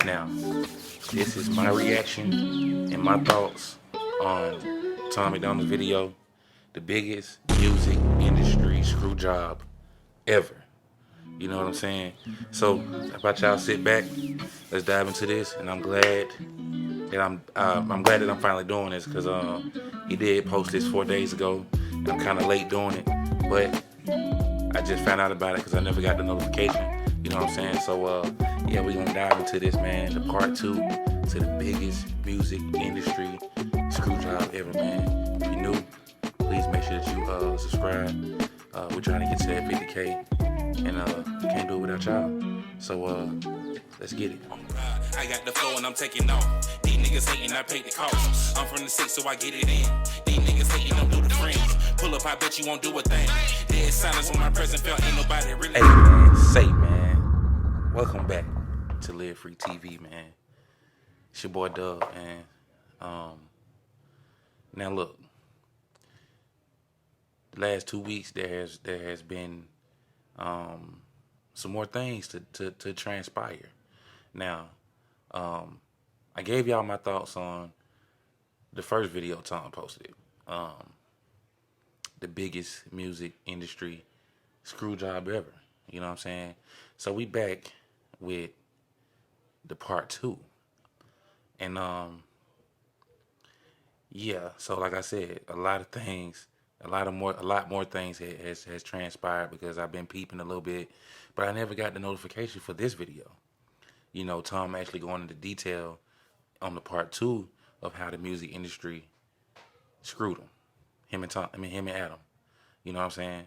Now, this is my reaction and my thoughts on Tom MacDonald's video, the biggest music industry screw job ever. You know what I'm saying? So, how about y'all sit back? Let's dive into this, and I'm glad that I'm finally doing this because he did post this 4 days ago. I'm kind of late doing it, but I just found out about it because I never got the notification. You know what I'm saying? So yeah, we're gonna dive into this, man. The part 2 to the biggest music industry screw job ever, man. If you're new, please make sure that you subscribe. We're trying to get to that 50K, and can't do it without y'all. So let's get it. I got the flow and I'm taking off. These niggas hating, I paid the cost. I'm from the 6, so I get it in. These niggas hating, don't do the friends. Pull up, I bet you won't do a thing. There's silence when my presence felt ain't nobody really. Hey man, say man, welcome back to Live Free TV, man. It's your boy Dub, man. Now look, the last 2 weeks there has been some more things to transpire. Now, I gave y'all my thoughts on the first video Tom posted. The biggest music industry screw job ever. You know what I'm saying? So we back with the part 2. And yeah, so like I said, a lot more things has transpired because I've been peeping a little bit, but I never got the notification for this video. You know, Tom actually going into detail on the part 2 of how the music industry screwed him. Him and Adam. You know what I'm saying?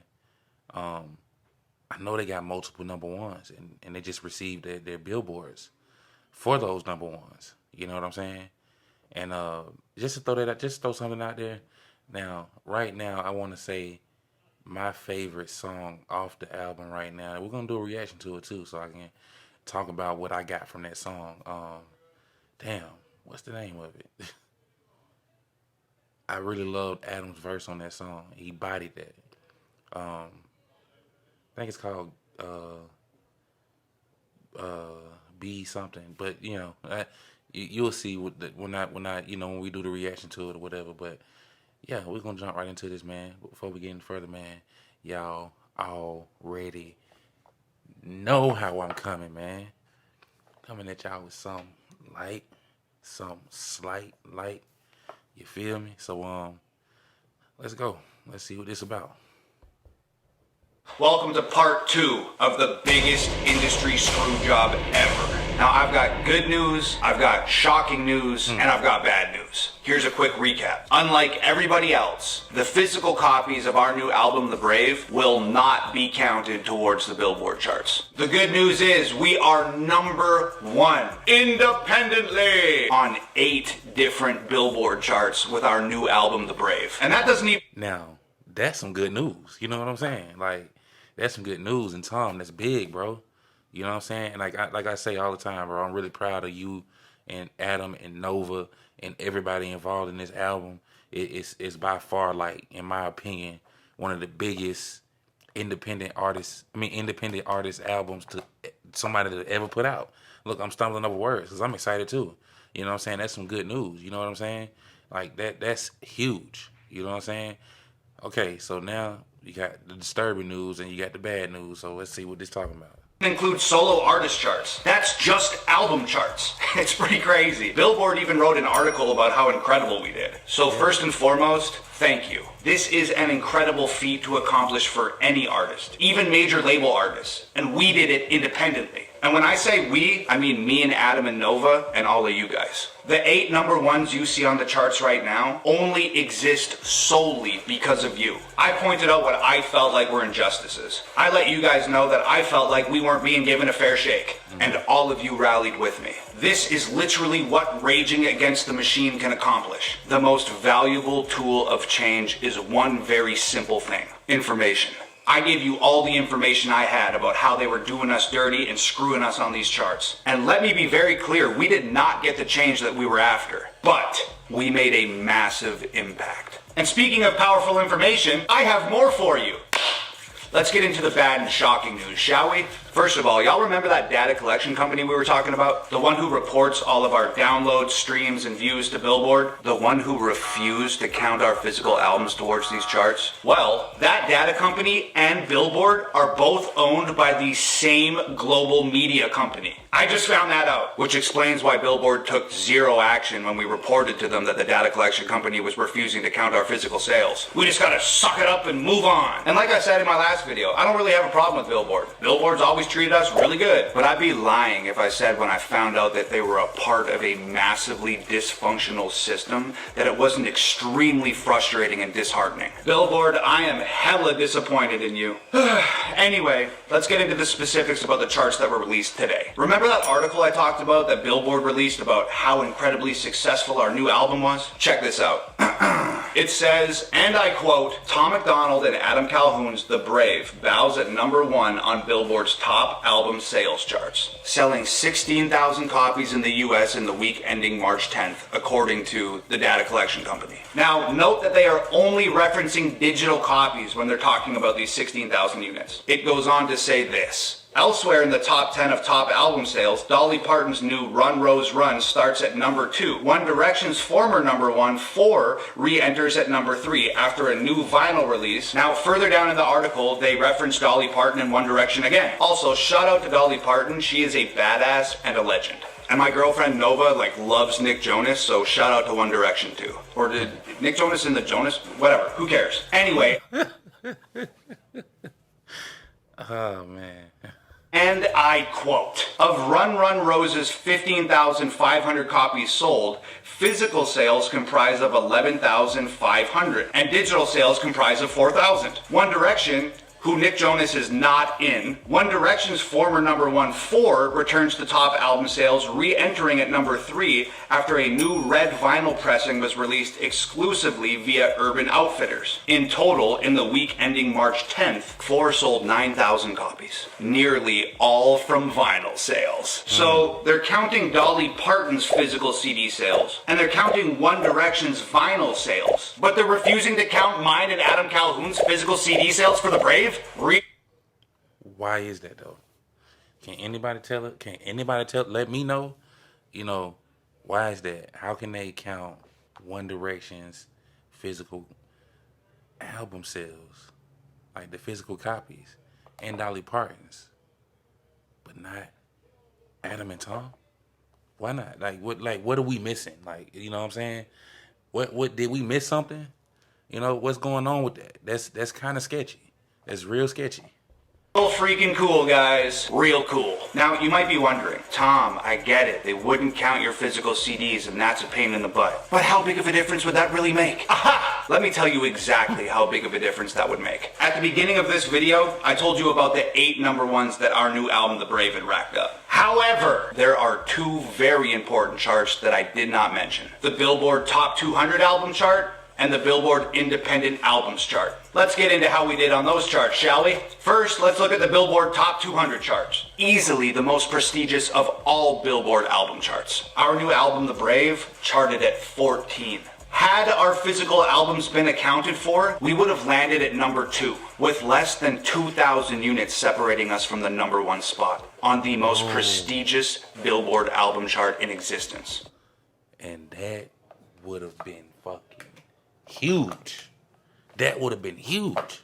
I know they got multiple number ones, and they just received their billboards for those number ones. You know what I'm saying? And just to throw something out there. Now, right now, I want to say my favorite song off the album right now. We're gonna do a reaction to it too, so I can talk about what I got from that song. Damn, what's the name of it? I really loved Adam's verse on that song. He bodied that. I think it's called B something, but you know, you'll see when we do the reaction to it or whatever. But yeah, we're gonna jump right into this, man. But before we get any further, man, y'all already know how I'm coming, man. Coming at y'all with some light, some slight light. You feel me? So let's go. Let's see what this about. Welcome to part 2 of the biggest industry screw job ever. Now I've got good news, I've got shocking news, and I've got bad news. Here's a quick recap. Unlike everybody else, the physical copies of our new album, The Brave, will not be counted towards the Billboard charts. The good news is we are number 1 independently on 8 different Billboard charts with our new album, The Brave. And that doesn't even... Now, that's some good news. You know what I'm saying? Like, that's some good news. And Tom, that's big, bro. You know what I'm saying? And like I say all the time, bro, I'm really proud of you and Adam and Nova and everybody involved in this album. It's by far, like, in my opinion, one of the biggest independent artist albums to somebody to ever put out. Look, I'm stumbling over words because I'm excited too. You know what I'm saying? That's some good news. You know what I'm saying? Like, that's huge. You know what I'm saying? Okay, so now you got the disturbing news and you got the bad news. So let's see what this talking about. Include solo artist charts. That's just album charts. It's pretty crazy. Billboard even wrote an article about how incredible we did. So first and foremost, thank you. This is an incredible feat to accomplish for any artist, even major label artists. And we did it independently. And when I say we, I mean me and Adam and Nova and all of you guys. The 8 number 1s you see on the charts right now only exist solely because of you. I pointed out what I felt like were injustices. I let you guys know that I felt like we weren't being given a fair shake. And all of you rallied with me. This is literally what raging against the machine can accomplish. The most valuable tool of change is one very simple thing: information. I gave you all the information I had about how they were doing us dirty and screwing us on these charts. And let me be very clear, we did not get the change that we were after, but we made a massive impact. And speaking of powerful information, I have more for you. Let's get into the bad and shocking news, shall we? First of all, y'all remember that data collection company we were talking about? The one who reports all of our downloads, streams, and views to Billboard? The one who refused to count our physical albums towards these charts? Well, that data company and Billboard are both owned by the same global media company. I just found that out, which explains why Billboard took zero action when we reported to them that the data collection company was refusing to count our physical sales. We just gotta suck it up and move on. And like I said in my last video, I don't really have a problem with Billboard. Billboard's always treated us really good. But I'd be lying if I said when I found out that they were a part of a massively dysfunctional system that it wasn't extremely frustrating and disheartening. Billboard, I am hella disappointed in you. Anyway, let's get into the specifics about the charts that were released today. Remember that article I talked about that Billboard released about how incredibly successful our new album was? Check this out. It says, and I quote, Tom MacDonald and Adam Calhoun's The Brave bows at #1 on Billboard's top album sales charts, selling 16,000 copies in the US in the week ending March 10th, according to the data collection company. Now, note that they are only referencing digital copies when they're talking about these 16,000 units. It goes on to say this. Elsewhere in the top 10 of top album sales, Dolly Parton's new Run Rose Run starts at #2. One Direction's former #1, 4, re-enters at #3 after a new vinyl release. Now, further down in the article, they reference Dolly Parton and One Direction again. Also, shout out to Dolly Parton. She is a badass and a legend. And my girlfriend Nova loves Nick Jonas, so shout out to One Direction too. Or did Nick Jonas in the Jonas? Whatever, who cares? Anyway. Oh, man. And I quote, of Run Run Rose's 15,500 copies sold, physical sales comprise of 11,500, and digital sales comprise of 4,000. One Direction, who Nick Jonas is not in, One Direction's former #1, 4, returns to top album sales, re-entering at #3 after a new red vinyl pressing was released exclusively via Urban Outfitters. In total, in the week ending March 10th, 4 sold 9,000 copies, nearly all from vinyl sales. So they're counting Dolly Parton's physical CD sales, and they're counting One Direction's vinyl sales, but they're refusing to count mine and Adam Calhoun's physical CD sales for The Brave? Why is that though? Can anybody tell it? Can anybody let me know? Why is that? How can they count One Direction's physical album sales, like the physical copies, and Dolly Parton's, but not Adam and Tom? Why not? What are we missing? You know what I'm saying? What did we miss something? What's going on with that? That's kind of sketchy. That's real sketchy. Real freaking cool, guys. Real cool. Now, you might be wondering, Tom, I get it. They wouldn't count your physical CDs, and that's a pain in the butt. But how big of a difference would that really make? Aha! Let me tell you exactly how big of a difference that would make. At the beginning of this video, I told you about the 8 #1s that our new album, The Brave, had racked up. However, there are 2 very important charts that I did not mention. The Billboard Top 200 album chart and the Billboard Independent Albums chart. Let's get into how we did on those charts, shall we? First, let's look at the Billboard Top 200 charts. Easily the most prestigious of all Billboard album charts. Our new album, The Brave, charted at 14. Had our physical albums been accounted for, we would have landed at #2, with less than 2,000 units separating us from the #1 spot on the most prestigious Billboard album chart in existence. And that would have been fucking huge. That would have been huge.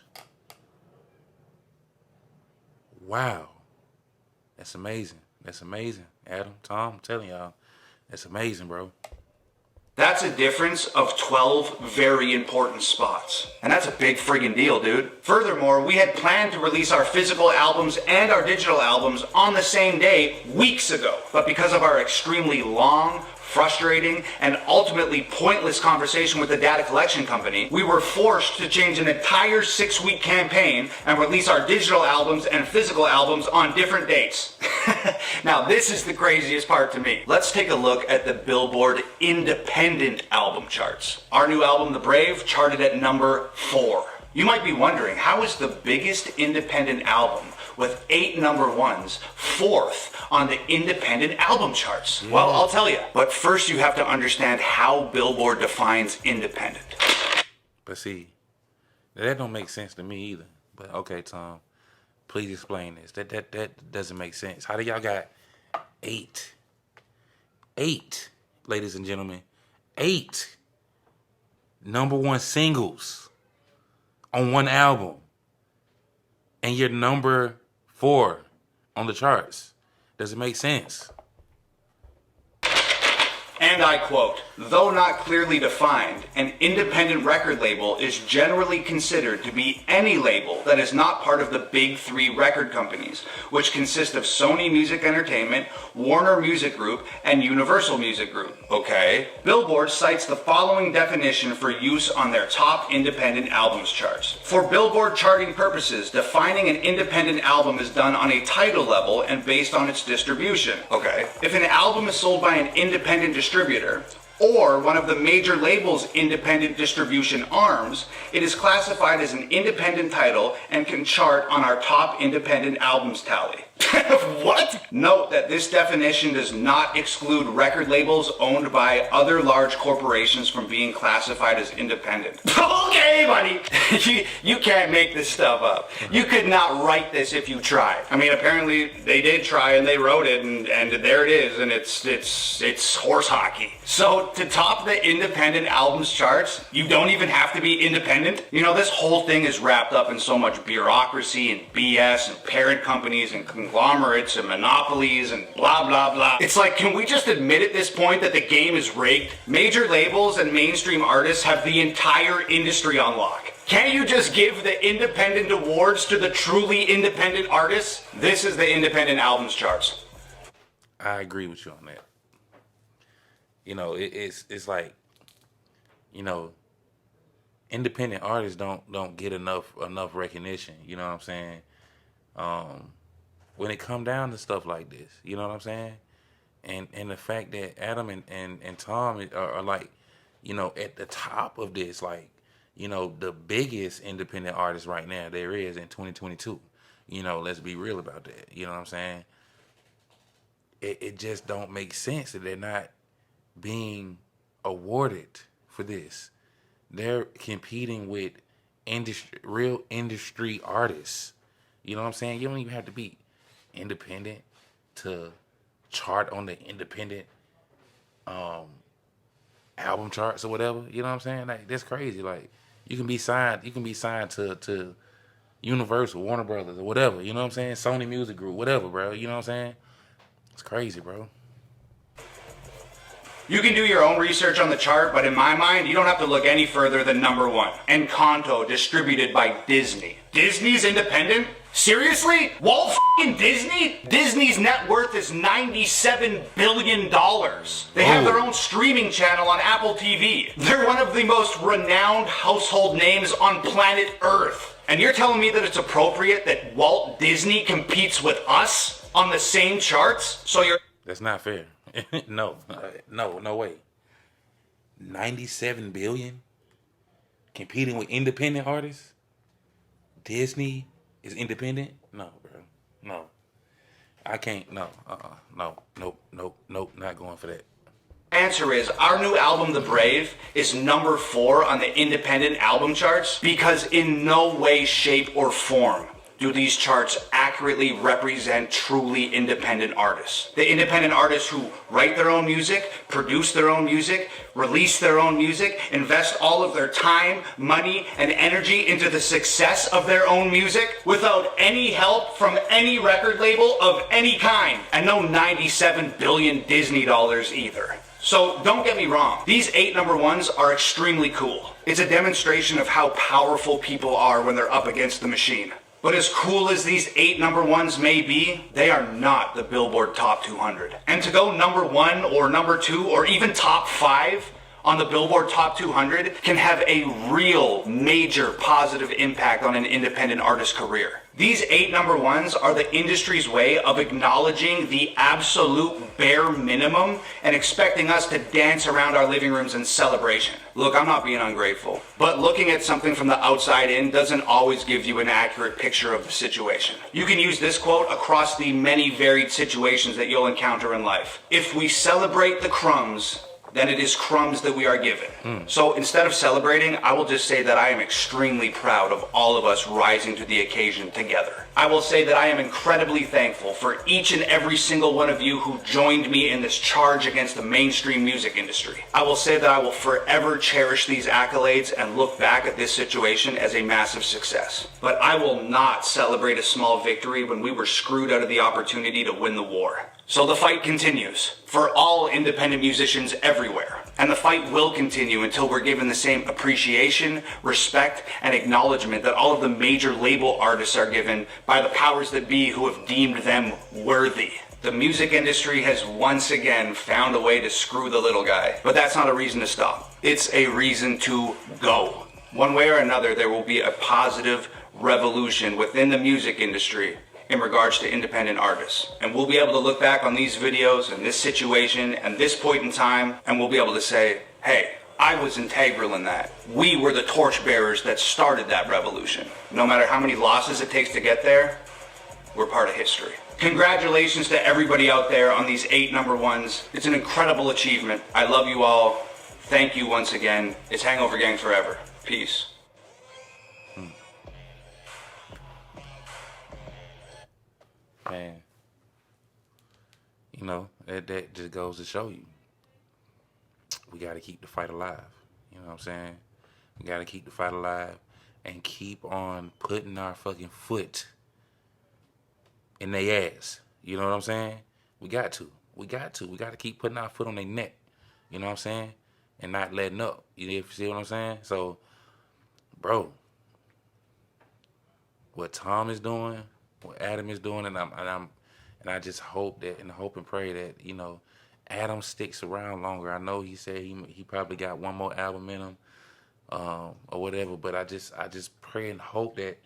Wow. That's amazing. That's amazing. Adam, Tom, I'm telling y'all, that's amazing, bro. That's a difference of 12 very important spots. And that's a big friggin' deal, dude. Furthermore, we had planned to release our physical albums and our digital albums on the same day weeks ago. But because of our extremely long, frustrating, and ultimately pointless conversation with the data collection company, we were forced to change an entire 6-week campaign and release our digital albums and physical albums on different dates. Now, this is the craziest part to me. Let's take a look at the Billboard Independent Album charts. Our new album, The Brave, charted at #4. You might be wondering, how is the biggest independent album with 8 #1s 4th on the independent album charts? Yeah. Well, I'll tell you. But first you have to understand how Billboard defines independent. But see, that don't make sense to me either. But okay, Tom, Please explain this. That doesn't make sense. How do y'all got 8, ladies and gentlemen, 8 #1 singles on one album, and you're number 4 on the charts? Does it make sense? And I quote, though not clearly defined, an independent record label is generally considered to be any label that is not part of the big 3 record companies, which consist of Sony Music Entertainment, Warner Music Group, and Universal Music Group. Okay. Billboard cites the following definition for use on their top independent albums charts. For Billboard charting purposes, defining an independent album is done on a title level and based on its distribution. Okay. If an album is sold by an independent distributor, or one of the major label's independent distribution arms, it is classified as an independent title and can chart on our top independent albums tally. What? Note that this definition does not exclude record labels owned by other large corporations from being classified as independent. Okay, buddy. You can't make this stuff up. You could not write this if you tried. I mean, apparently they did try and they wrote it, and there it is, and it's horse hockey. So to top the independent albums charts, you don't even have to be independent. You know, this whole thing is wrapped up in so much bureaucracy and BS and parent companies and conglomerates and monopolies and blah, blah, blah. It's like, can we just admit at this point that the game is rigged? Major labels and mainstream artists have the entire industry on lock. Can't you just give the independent awards to the truly independent artists? This is the independent albums charts. I agree with you on that. You know, it's like, you know, independent artists don't get enough recognition. You know what I'm saying? When it come down to stuff like this, you know what I'm saying? And the fact that Adam and Tom are like, you know, at the top of this, like, you know, the biggest independent artist right now there is in 2022. You know, let's be real about that. You know what I'm saying? It just don't make sense that they're not being awarded for this. They're competing with real industry artists. You know what I'm saying? You don't even have to be independent to chart on the independent album charts or whatever. You know what I'm saying? Like, that's crazy. Like, you can be signed to Universal, Warner Brothers, or whatever. You know what I'm saying? Sony Music Group, whatever, bro. You know what I'm saying? It's crazy, bro. You can do your own research on the chart, but in my mind, you don't have to look any further than #1. Encanto, distributed by Disney. Disney's independent? Seriously? Walt f***ing Disney? Disney's net worth is $97 billion. They have their own streaming channel on Apple TV. They're one of the most renowned household names on planet Earth. And you're telling me that it's appropriate that Walt Disney competes with us on the same charts? So you're... That's not fair. No way. 97 billion competing with independent artists? Disney is independent? No, bro. No. I can't. No. Nope. Not going for that. Answer is, our new album, The Brave, is #4 on the independent album charts because in no way, shape, or form do these charts accurately represent truly independent artists. The independent artists who write their own music, produce their own music, release their own music, invest all of their time, money, and energy into the success of their own music without any help from any record label of any kind. And no 97 billion Disney dollars either. So don't get me wrong, these 8 #1s are extremely cool. It's a demonstration of how powerful people are when they're up against the machine. But as cool as these 8 #1s may be, they are not the Billboard Top 200. And to go #1 or #2 or even top 5 on the Billboard Top 200 can have a real major positive impact on an independent artist's career. These 8 #1s are the industry's way of acknowledging the absolute bare minimum and expecting us to dance around our living rooms in celebration. Look, I'm not being ungrateful, but looking at something from the outside in doesn't always give you an accurate picture of the situation. You can use this quote across the many varied situations that you'll encounter in life. If we celebrate the crumbs, then it is crumbs that we are given. So instead of celebrating, I will just say that I am extremely proud of all of us rising to the occasion together. I will say that I am incredibly thankful for each and every single one of you who joined me in this charge against the mainstream music industry. I will say that I will forever cherish these accolades and look back at this situation as a massive success. But I will not celebrate a small victory when we were screwed out of the opportunity to win the war. So the fight continues for all independent musicians everywhere. And the fight will continue until we're given the same appreciation, respect, and acknowledgement that all of the major label artists are given by the powers that be who have deemed them worthy. The music industry has once again found a way to screw the little guy. But that's not a reason to stop. It's a reason to go. One way or another, there will be a positive revolution within the music industry in regards to independent artists. And we'll be able to look back on these videos and this situation and this point in time, and we'll be able to say, hey, I was integral in that. We were the torchbearers that started that revolution. No matter how many losses it takes to get there, we're part of history. Congratulations to everybody out there on these 8 number ones. It's an incredible achievement. I love you all. Thank you once again. It's Hangover Gang forever. Peace. Man, you know, that just goes to show you, we got to keep the fight alive. You know what I'm saying? We got to keep the fight alive and keep on putting our fucking foot in their ass. You know what I'm saying? We got to keep putting our foot on their neck. You know what I'm saying? And not letting up. You see what I'm saying? So, bro, what Tom is doing, what Adam is doing, and I just hope that, and hope and pray that, you know, Adam sticks around longer. I know he said he probably got one more album in him, or whatever. But I just pray and hope that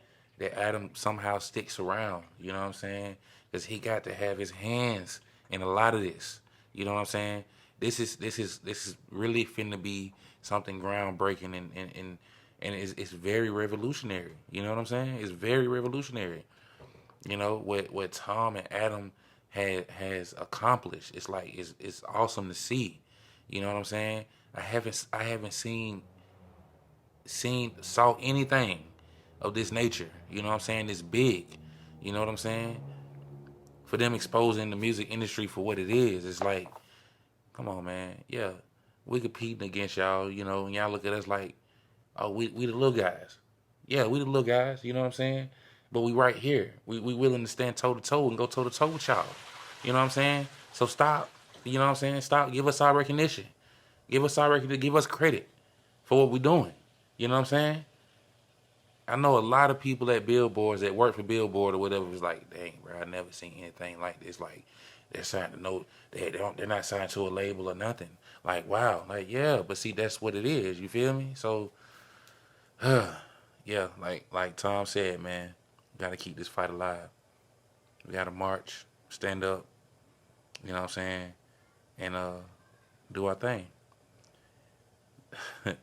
Adam somehow sticks around. You know what I'm saying? Because he got to have his hands in a lot of this. You know what I'm saying? This is really finna be something groundbreaking and it's very revolutionary. You know what I'm saying? It's very revolutionary. You know what Tom and Adam has accomplished. It's like it's awesome to see. You know what I'm saying? I haven't saw anything of this nature. You know what I'm saying? It's big. You know what I'm saying? For them exposing the music industry for what it is, it's like, come on, man. Yeah, we competing against y'all. You know, and y'all look at us like, oh, we the little guys. Yeah, we the little guys. You know what I'm saying? But we right here. We willing to stand toe-to-toe and go toe-to-toe with y'all. You know what I'm saying? So stop. You know what I'm saying? Stop. Give us our recognition. Give us credit for what we're doing. You know what I'm saying? I know a lot of people at Billboards that work for Billboard or whatever was like, dang, bro, I never seen anything like this. Like, they're signed to no, they're not signed to a label or nothing. Like, wow. Like, yeah, but see, that's what it is. You feel me? So, yeah, like Tom said, man. Got to keep this fight alive. We got to march, stand up, you know what I'm saying, and do our thing. I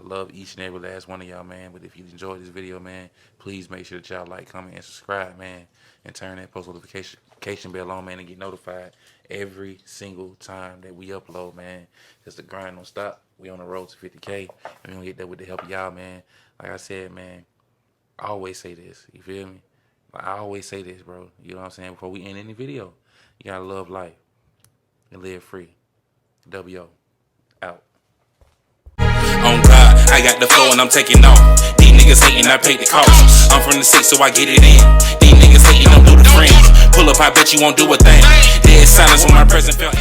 love each and every last one of y'all, man. But if you enjoyed this video, man, please make sure that y'all like, comment, and subscribe, man. And turn that post notification bell on, man, and get notified every single time that we upload, man. Because the grind don't stop. We on the road to 50K. And we gonna get there with the help of y'all, man. Like I said, man, I always say this. You feel me? I always say this, bro. You know what I'm saying? Before we end any video, you gotta love life and live free. Dubio, out. On God, I got the flow and I'm taking off. These niggas hating, I paid the cost. I'm from the 6, so I get it in. These niggas hating, don't do the friends. Pull up, I bet you won't do a thing. Dead silence when my present felt.